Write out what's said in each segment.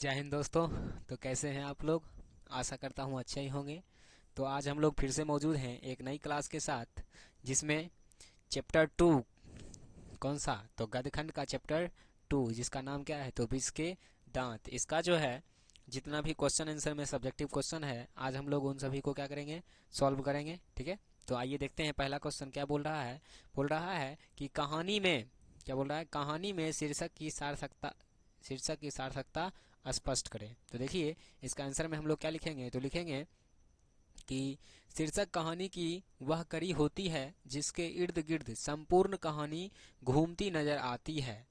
जय हिंद दोस्तों। तो कैसे हैं आप लोग? आशा करता हूँ अच्छे ही होंगे। तो आज हम लोग फिर से मौजूद हैं एक नई क्लास के साथ, जिसमें चैप्टर 2। कौन सा? तो गदखंड का चैप्टर 2, जिसका नाम क्या है? तो विष के दांत। इसका जो है जितना भी क्वेश्चन आंसर में सब्जेक्टिव क्वेश्चन है, आज हम लोग उन सभी को क्या करेंगे? सॉल्व करेंगे। ठीक है, तो आइए देखते हैं पहला क्वेश्चन क्या बोल रहा है। बोल रहा है कि कहानी में क्या बोल रहा है, कहानी में शीर्षक की सार्थकता स्पष्ट करें। तो देखिए, इसका आंसर में हम लोग क्या लिखेंगे? तो लिखेंगे कि शीर्षक कहानी की वह कड़ी होती है जिसके इर्द गिर्द संपूर्ण कहानी घूमती नजर आती है।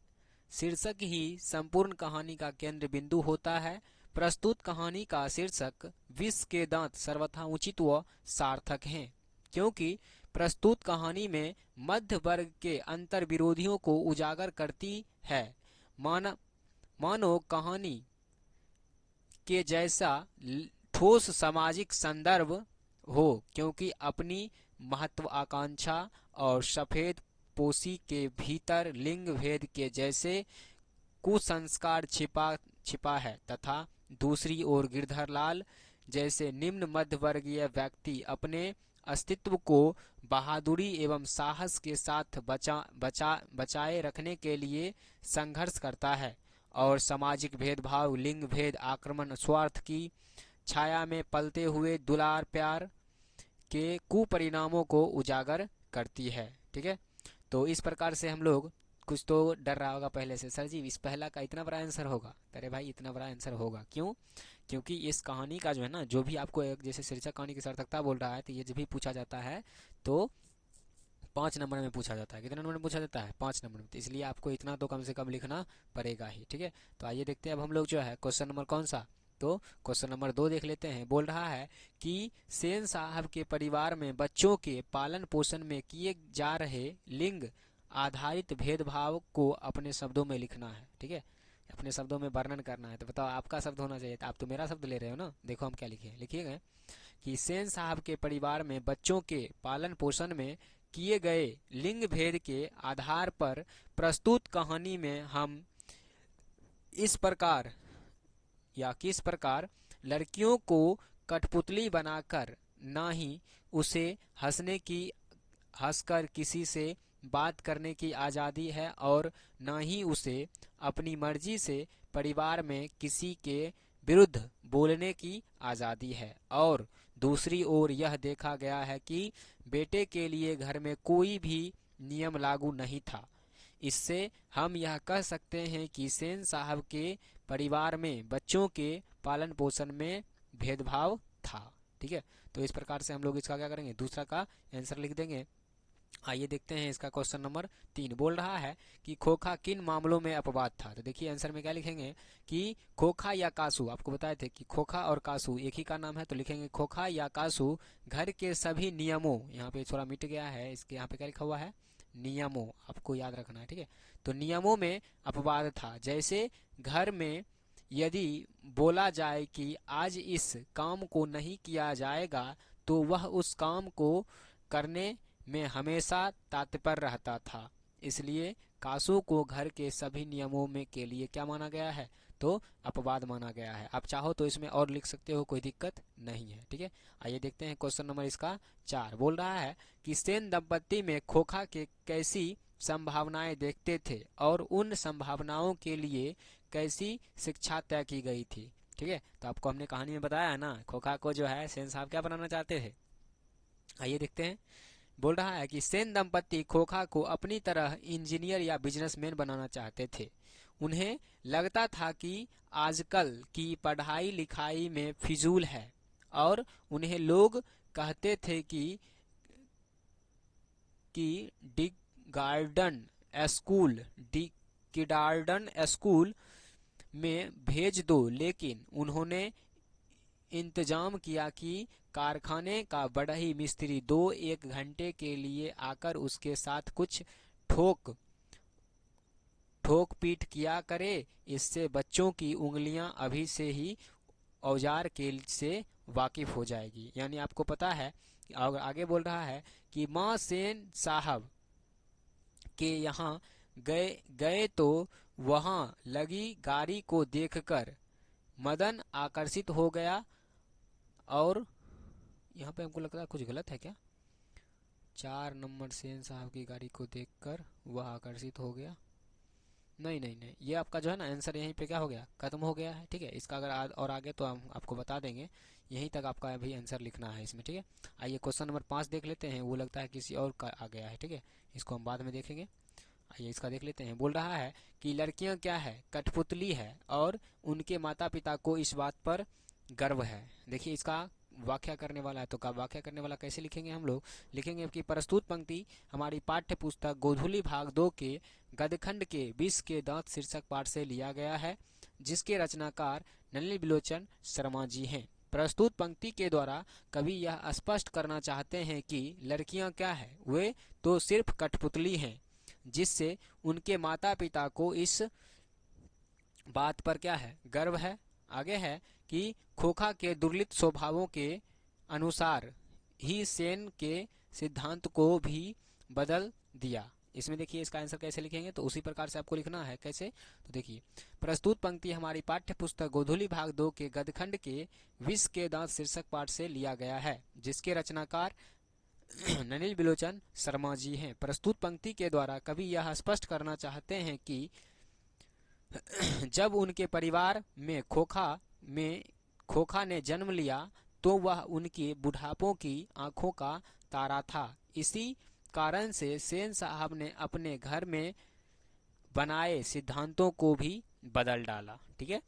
शीर्षक ही संपूर्ण कहानी का केंद्र बिंदु होता है। प्रस्तुत कहानी का शीर्षक विष के दांत सर्वथा उचित व सार्थक है, क्योंकि प्रस्तुत कहानी में मध्य वर्ग के अंतर विरोधियों को उजागर करती है। माना मानो कहानी के जैसा ठोस सामाजिक संदर्भ हो, क्योंकि अपनी महत्वाकांक्षा और सफेद पोशी के भीतर लिंग भेद के जैसे कुसंस्कार छिपा छिपा है, तथा दूसरी ओर गिरधरलाल जैसे निम्न मध्यवर्गीय व्यक्ति अपने अस्तित्व को बहादुरी एवं साहस के साथ बचाए रखने के लिए संघर्ष करता है और सामाजिक भेदभाव, लिंग भेद, आक्रमण, स्वार्थ की छाया में पलते हुए दुलार प्यार के कुपरिणामों को उजागर करती है। ठीक है, तो इस प्रकार से हम लोग, कुछ तो डर रहा होगा पहले से, सर जी इस पहला का इतना बड़ा आंसर होगा? अरे भाई, इतना बड़ा आंसर होगा क्यों? क्योंकि इस कहानी का जो है ना, जो भी आपको एक जैसे शीर्षक कहानी की सार्थकता बोल रहा है, तो ये जब भी पूछा जाता है तो 5 नंबर में पूछा जाता है। कितने नंबर में पूछा जाता है? 5 नंबर में। तो इसलिए आपको इतना तो कम से कम लिखना पड़ेगा ही। ठीक है, तो आइए देखते हैं अब हम लोग जो है क्वेश्चन नंबर कौन सा। तो क्वेश्चन नंबर 2 देख लेते हैं। बोल रहा है कि सेन साहब के परिवार में बच्चों के पालन पोषण में किए जा रहे लिंग आधारित भेदभाव को अपने शब्दों में लिखना है। ठीक है, अपने शब्दों में वर्णन करना है। तो बताओ, आपका शब्द होना चाहिए था, आप तो मेरा शब्द ले रहे हो ना। देखो हम क्या लिखे, लिखिएगा कि सेन साहब के परिवार में बच्चों के पालन पोषण में किए गए लिंग भेद के आधार पर प्रस्तुत कहानी में हम इस प्रकार या किस प्रकार लड़कियों को कठपुतली बनाकर, ना ही उसे हंसने की हंसकर किसी से बात करने की आज़ादी है, और न ही उसे अपनी मर्जी से परिवार में किसी के विरुद्ध बोलने की आज़ादी है। और दूसरी ओर यह देखा गया है कि बेटे के लिए घर में कोई भी नियम लागू नहीं था। इससे हम यह कह सकते हैं कि सेन साहब के परिवार में बच्चों के पालन पोषण में भेदभाव था। ठीक है, तो इस प्रकार से हम लोग इसका क्या करेंगे? दूसरा का आंसर लिख देंगे। आइए देखते हैं इसका क्वेश्चन नंबर 3। बोल रहा है कि खोखा किन मामलों में अपवाद था। तो देखिए आंसर में क्या लिखेंगे कि खोखा या कासू, आपको बताए थे कि खोखा और कासू एक ही का नाम है, तो लिखेंगे खोखा या कासू घर के सभी नियमों, यहाँ पे थोड़ा मिट गया है, इसके यहाँ पे क्या लिखा हुआ है? नियमों, आपको याद रखना है। ठीक है, तो नियमों में अपवाद था। जैसे घर में यदि बोला जाए कि आज इस काम को नहीं किया जाएगा, तो वह उस काम को करने में हमेशा तत्पर रहता था। इसलिए कासू को घर के सभी नियमों में के लिए क्या माना गया है? तो अपवाद माना गया है। आप चाहो तो इसमें और लिख सकते हो, कोई दिक्कत नहीं है। ठीक है, आइए देखते हैं क्वेश्चन नंबर इसका 4। बोल रहा है कि सेन दंपत्ति में खोखा के कैसी संभावनाएं देखते थे और उन संभावनाओं के लिए कैसी शिक्षा तय की गई थी। ठीक है, तो आपको हमने कहानी में बताया है ना, खोखा को जो है सेन साहब क्या बनाना चाहते थे। आइए देखते हैं। बोल रहा है कि सेन दंपत्ति खोखा को अपनी तरह इंजीनियर या बिजनेसमैन बनाना चाहते थे। उन्हें लगता था कि आजकल की पढ़ाई लिखाई में फिजूल है, और उन्हें लोग कहते थे कि the garden school the kindergarten school में भेज दो। लेकिन उन्होंने इंतजाम किया कि कारखाने का बढ़ई मिस्त्री 2-1 घंटे के लिए आकर उसके साथ कुछ ठोक ठोक पीट किया करे। इससे बच्चों की उंगलियां अभी से ही औजार के से वाकिफ हो जाएगी। यानी आपको पता है, और आगे बोल रहा है कि माँ सेन साहब के यहाँ गए गए तो वहाँ लगी गाड़ी को देखकर मदन आकर्षित हो गया और यहाँ पे हमको लगता है कुछ गलत है क्या। 4 नंबर सेन साहब की गाड़ी को देखकर वह आकर्षित हो गया। नहीं नहीं नहीं, ये आपका जो है ना आंसर यहीं पे क्या हो गया, खत्म हो गया है। ठीक है, इसका अगर और आगे तो हम आपको बता देंगे, यहीं तक आपका अभी आंसर लिखना है इसमें। ठीक है, आइए क्वेश्चन नंबर 5 देख लेते हैं। वो लगता है किसी और का आ गया है। ठीक है, इसको हम बाद में देखेंगे। आइए इसका देख लेते हैं। बोल रहा है कि लड़कियां क्या है, कठपुतली है और उनके माता पिता को इस बात पर गर्व है। देखिए इसका व्याख्या करने वाला है, तो का व्याख्या करने वाला कैसे लिखेंगे हम लोग, लिखेंगे कि प्रस्तुत पंक्ति हमारी पाठ्य पुस्तक गोधूली भाग 2 के गदखंड के विष के दांत शीर्षक पाठ से लिया गया है, जिसके रचनाकार नलिनी बिलोचन शर्मा जी हैं। प्रस्तुत पंक्ति के द्वारा कवि यह स्पष्ट करना चाहते हैं कि लड़कियां क्या है, वे तो सिर्फ कठपुतली हैं, जिससे उनके माता पिता को इस बात पर क्या है, गर्व है। आगे है कि खोखा के दुर्लित स्वभावों के अनुसार ही सेन के सिद्धांत को भी बदल दिया। इसमें देखिए इसका आंसर कैसे लिखेंगे, तो उसी प्रकार से आपको लिखना है। कैसे, तो देखिए प्रस्तुत पंक्ति हमारी पाठ्य पुस्तक गोधूली भाग 2 के गदखंड के विष के दांत शीर्षक पाठ से लिया गया है, जिसके रचनाकार नलिनी बिलोचन शर्मा जी हैं। प्रस्तुत पंक्ति के द्वारा कवि यह स्पष्ट करना चाहते हैं कि जब उनके परिवार में खोखा ने जन्म लिया तो वह उनके बुढ़ापों की आंखों का तारा था। इसी कारण से सेन साहब ने अपने घर में बनाए सिद्धांतों को भी बदल डाला। ठीक है,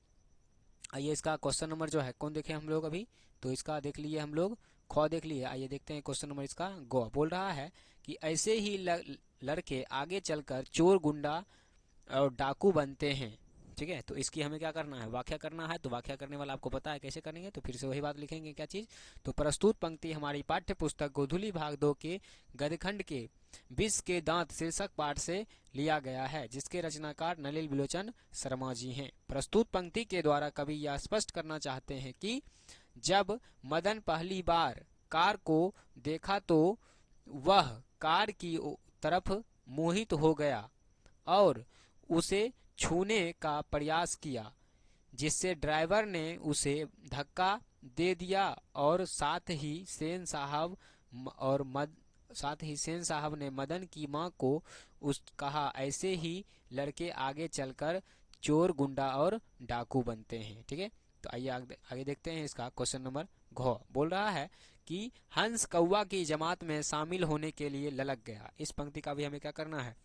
आइए इसका क्वेश्चन नंबर जो है कौन देखे हम लोग अभी, तो इसका देख लिए हम लोग, ख देख लिए। आइए देखते हैं क्वेश्चन नंबर इसका गौ। बोल रहा है कि ऐसे ही लड़के आगे चलकर चोर गुंडा और डाकू बनते हैं। ठीक है, तो इसकी हमें क्या करना है, व्याख्या करना है। तो व्याख्या करने वाला आपको पता है कैसे करेंगे, तो फिर से वही बात लिखेंगे। क्या चीज, तो प्रस्तुत पंक्ति हमारी पाठ्य पुस्तक गोधूली भाग 2 के गदखंड के विष के दांत शीर्षक पाठ से लिया गया है, जिसके रचनाकार नलिनी बिलोचन शर्मा जी हैं। प्रस्तुत पंक्ति के द्वारा कवि यह स्पष्ट करना चाहते हैं कि जब मदन पहली बार कार को देखा तो वह कार की तरफ मोहित हो गया और उसे छूने का प्रयास किया, जिससे ड्राइवर ने उसे धक्का दे दिया और साथ ही सेन साहब ने मदन की मां को कहा। ऐसे ही लड़के आगे चलकर चोर गुंडा और डाकू बनते हैं। ठीक है, तो आइए आगे देखते हैं इसका क्वेश्चन नंबर घ। बोल रहा है कि हंस कौवा की जमात में शामिल होने के लिए ललक गया। इस पंक्ति का भी हमें क्या करना है,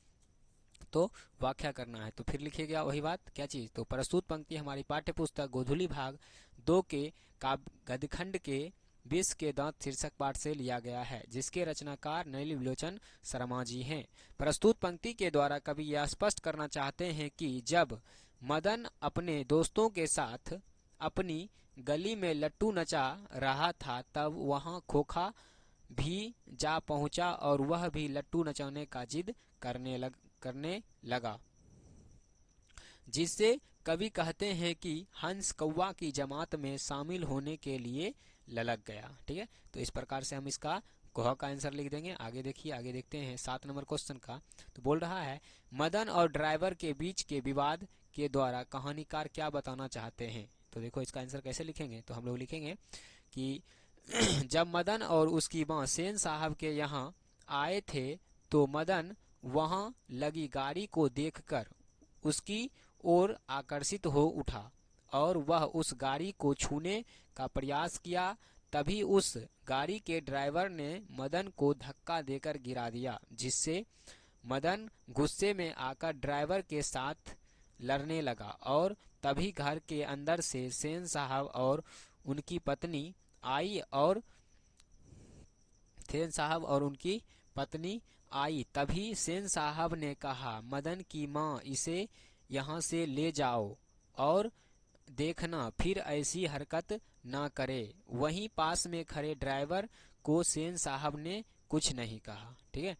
तो व्याख्या करना है। तो फिर लिखिएगा वही बात, क्या चीज, तो प्रस्तुत पंक्ति हमारी पाठ्य पुस्तक गोधूली भाग 2 के गदखंड के विष के दांत शीर्षक पाठ से लिया गया है, जिसके रचनाकार नलिनी बिलोचन शर्मा जी हैं। प्रस्तुत पंक्ति के द्वारा कवि यह स्पष्ट करना चाहते हैं कि जब मदन अपने दोस्तों के साथ अपनी गली में लट्टू नचा रहा था, तब वहां खोखा भी जा पहुंचा और वह भी लट्टू नचाने का जिद करने लगा, जिससे कवि कहते हैं कि हंस कौवा की जमात में शामिल होने के लिए ललक गया। ठीक है, तो इस प्रकार से हम इसका घ का आंसर लिख देंगे। आगे देखिए, आगे देखते हैं 7 नंबर क्वेश्चन का। तो बोल रहा है मदन और ड्राइवर के बीच के विवाद के द्वारा कहानीकार क्या बताना चाहते हैं। तो देखो इसका आंसर कैसे लिखेंगे, तो हम लोग लिखेंगे कि जब मदन और उसकी मां सेन साहब के यहाँ आए थे तो मदन वहां लगी गाड़ी को देखकर उसकी ओर आकर्षित हो उठा और वह उस गाड़ी को छूने का प्रयास किया। तभी उस गाड़ी के ड्राइवर ने मदन को धक्का देकर गिरा दिया, जिससे मदन गुस्से में आकर ड्राइवर के साथ लड़ने लगा और तभी घर के अंदर से सेन साहब और उनकी पत्नी आई। तभी सेन साहब ने कहा, मदन की मां, इसे यहाँ से ले जाओ और देखना फिर ऐसी हरकत ना करे। वहीं पास में खड़े ड्राइवर को सेन साहब ने कुछ नहीं कहा। ठीक है,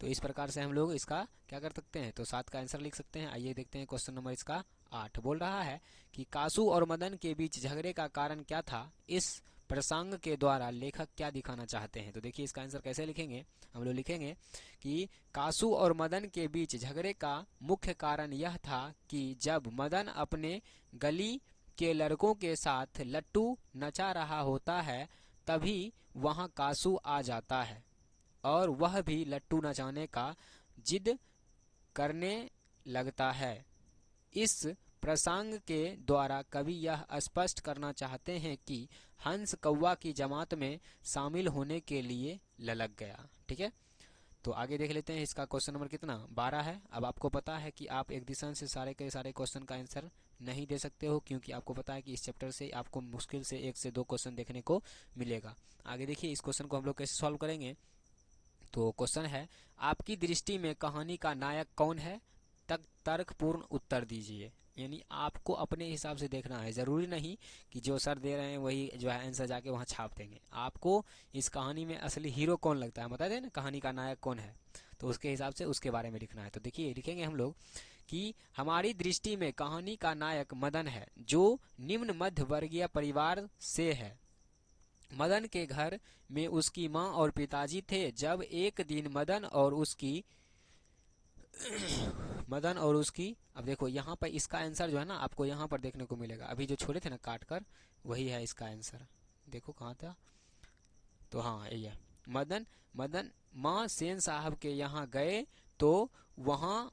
तो इस प्रकार से हम लोग इसका क्या कर सकते हैं, तो 7 का आंसर लिख सकते हैं। आइए देखते हैं क्वेश्चन नंबर इसका 8। बोल रहा है कि कासू और मदन के बीच झगड़े का कारण क्या था, इस प्रसंग के द्वारा लेखक क्या दिखाना चाहते हैं। तो देखिए इसका आंसर कैसे लिखेंगे, हम लोग लिखेंगे कि कासू और मदन के बीच झगड़े का मुख्य कारण यह था कि जब मदन अपने गली के लड़कों के साथ लट्टू नचा रहा होता है तभी वहां कासू आ जाता है और वह भी लट्टू नचाने का जिद करने लगता है। इस प्रसंग के द्वारा कवि यह स्पष्ट करना चाहते हैं कि हंस कौवा की जमात में शामिल होने के लिए ललक गया। ठीक है, तो आगे देख लेते हैं। इसका क्वेश्चन नंबर कितना 12 है। अब आपको पता है कि आप एक दिशा से सारे के सारे क्वेश्चन का आंसर नहीं दे सकते हो, क्योंकि आपको पता है कि इस चैप्टर से आपको मुश्किल से 1 से 2 क्वेश्चन देखने को मिलेगा। आगे देखिए इस क्वेश्चन को हम लोग कैसे सॉल्व करेंगे। तो क्वेश्चन है, आपकी दृष्टि में कहानी का नायक कौन है? तर्कपूर्ण उत्तर दीजिए। यानी आपको अपने हिसाब से देखना है, जरूरी नहीं कि जो सर दे रहे हैं वही जो है आंसर जाके वहाँ छाप देंगे। आपको इस कहानी में असली हीरो कौन लगता है बता दें ना, कहानी का नायक कौन है, तो उसके हिसाब से उसके बारे में लिखना है। तो देखिए लिखेंगे हम लोग कि हमारी दृष्टि में कहानी का नायक मदन है, जो निम्न मध्य वर्गीय परिवार से है। मदन के घर में उसकी माँ और पिताजी थे। जब एक दिन मदन और उसकी अब देखो यहाँ पर इसका आंसर जो है ना आपको यहाँ पर देखने को मिलेगा। अभी जो छोड़े थे ना काट कर, वही है इसका आंसर। देखो कहाँ था, तो हाँ ये है। मदन माँ सेन साहब के यहाँ गए तो वहाँ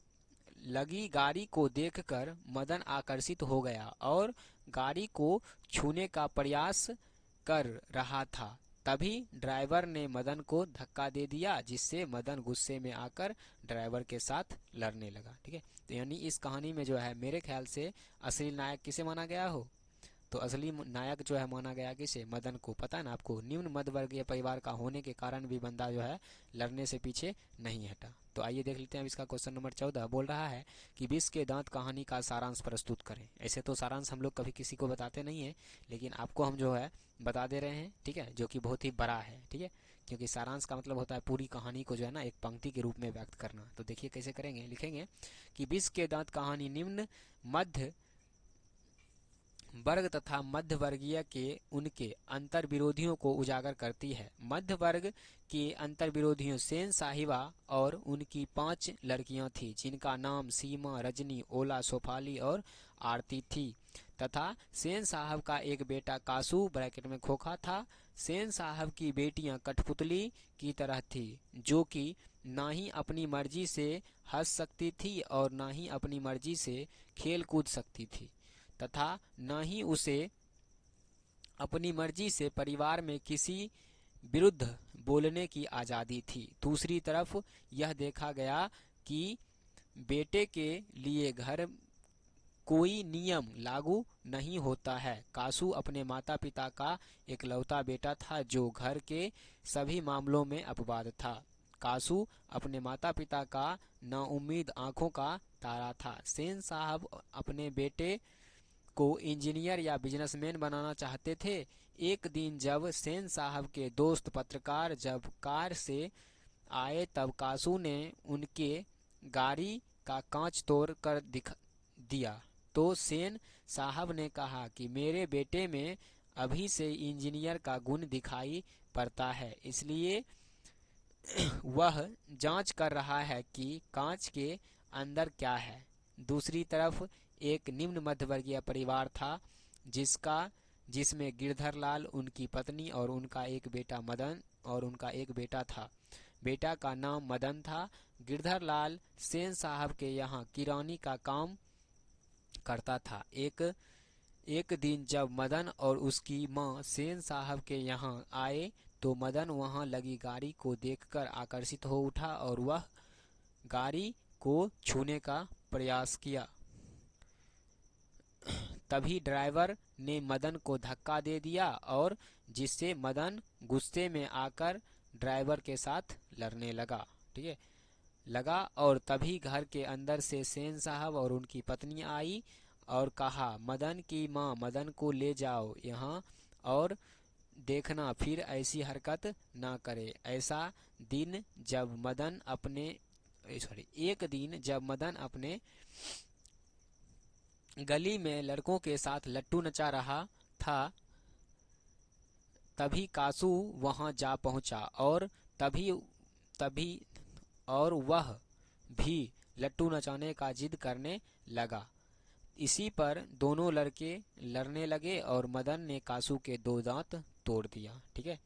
लगी गाड़ी को देखकर मदन आकर्षित हो गया और गाड़ी को छूने का प्रयास कर रहा था। तभी ड्राइवर ने मदन को धक्का दे दिया, जिससे मदन गुस्से में आकर ड्राइवर के साथ लड़ने लगा। ठीक है, तो यानी इस कहानी में जो है मेरे ख्याल से असली नायक किसे माना गया हो, तो असली नायक जो है माना गया किसे, मदन को। पता है ना आपको, निम्न मध्यवर्गीय परिवार का होने के कारण भी बंदा जो है लड़ने से पीछे नहीं हटा। तो आइए देख लेते हैं। अब इसका क्वेश्चन नंबर 14 बोल रहा है कि 20 के दांत कहानी का सारांश प्रस्तुत करें। ऐसे तो सारांश हम लोग कभी किसी को बताते नहीं है, लेकिन आपको हम जो है बता दे रहे हैं। ठीक है, जो कि बहुत ही बड़ा है। ठीक है, क्योंकि सारांश का मतलब होता है पूरी कहानी को जो है ना एक पंक्ति के रूप में व्यक्त करना। तो देखिए कैसे करेंगे। लिखेंगे कि 20 के दांत कहानी निम्न मध्य वर्ग तथा मध्य वर्गीय के उनके अंतर विरोधियों को उजागर करती है। मध्य वर्ग के अंतर विरोधियों सेन साहिबा और उनकी 5 लड़कियां थीं, जिनका नाम सीमा, रजनी, ओला, सोफाली और आरती थी, तथा सेन साहब का एक बेटा कासू ब्रैकेट में खोखा था। सेन साहब की बेटियां कठपुतली की तरह थी, जो कि ना ही अपनी मर्जी से हंस सकती थी और ना ही अपनी मर्जी से खेल कूद सकती थी, तथा न ही उसे अपनी मर्जी से परिवार में किसी विरुद्ध बोलने की आज़ादी थी। दूसरी तरफ यह देखा गया कि बेटे के लिए घर कोई नियम लागू नहीं होता है। कासू अपने माता पिता का इकलौता बेटा था, जो घर के सभी मामलों में अपवाद था। कासू अपने माता पिता का नाउम्मीद आंखों का तारा था। सेन साहब अपने बेटे को इंजीनियर या बिजनेसमैन बनाना चाहते थे। एक दिन जब सेन साहब के दोस्त पत्रकार जब कार से आए, तब कासू ने उनके गाड़ी का कांच तोड़ कर दिखा दिया, तो सेन साहब ने कहा कि मेरे बेटे में अभी से इंजीनियर का गुण दिखाई पड़ता है, इसलिए वह जांच कर रहा है कि कांच के अंदर क्या है। दूसरी तरफ एक निम्न मध्यवर्गीय परिवार था, जिसमें गिरधर लाल, उनकी पत्नी और उनका एक बेटा था। बेटा का नाम मदन था। गिरधर लाल सेन साहब के यहाँ किरानी का काम करता था। एक दिन जब मदन और उसकी माँ सेन साहब के यहाँ आए, तो मदन वहाँ लगी गाड़ी को देखकर आकर्षित हो उठा और वह गाड़ी को छूने का प्रयास किया। तभी ड्राइवर ने मदन को धक्का दे दिया और जिससे मदन गुस्से में आकर ड्राइवर के साथ लड़ने लगा। ठीक है, और तभी घर के अंदर से सेन साहब और उनकी पत्नी आई और कहा, मदन की माँ, मदन को ले जाओ यहाँ और देखना फिर ऐसी हरकत ना करे। एक दिन जब मदन अपने गली में लड़कों के साथ लट्टू नचा रहा था, तभी कासू वहां जा पहुंचा और वह भी लट्टू नचाने का जिद करने लगा। इसी पर दोनों लड़के लड़ने लगे और मदन ने कासू के 2 दांत तोड़ दिया। ठीक है,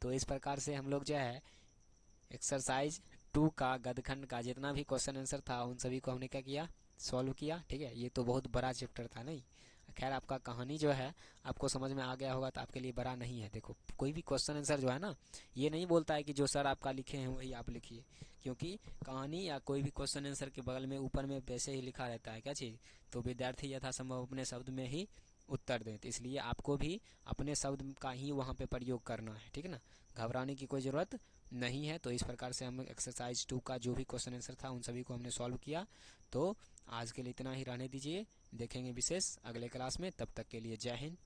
तो इस प्रकार से हम लोग जो है एक्सरसाइज 2 का गदखंड का जितना भी क्वेश्चन आंसर था उन सभी को हमने क्या किया, सॉल्व किया। ठीक है, ये तो बहुत बड़ा चैप्टर था नहीं। खैर आपका कहानी जो है आपको समझ में आ गया होगा तो आपके लिए बड़ा नहीं है। देखो कोई भी क्वेश्चन आंसर जो है ना, ये नहीं बोलता है कि जो सर आपका लिखे हैं वही आप लिखिए, क्योंकि कहानी या कोई भी क्वेश्चन आंसर के बगल में ऊपर में वैसे ही लिखा रहता है क्या चीज़, तो विद्यार्थी यथासंभव अपने शब्द में ही उत्तर दें। तो इसलिए आपको भी अपने शब्द का ही वहाँ पे प्रयोग करना है। ठीक है ना, घबराने की कोई ज़रूरत नहीं है। तो इस प्रकार से हम एक्सरसाइज 2 का जो भी क्वेश्चन आंसर था उन सभी को हमने सॉल्व किया। तो आज के लिए इतना ही रहने दीजिए, देखेंगे विशेष अगले क्लास में। तब तक के लिए जय हिंद।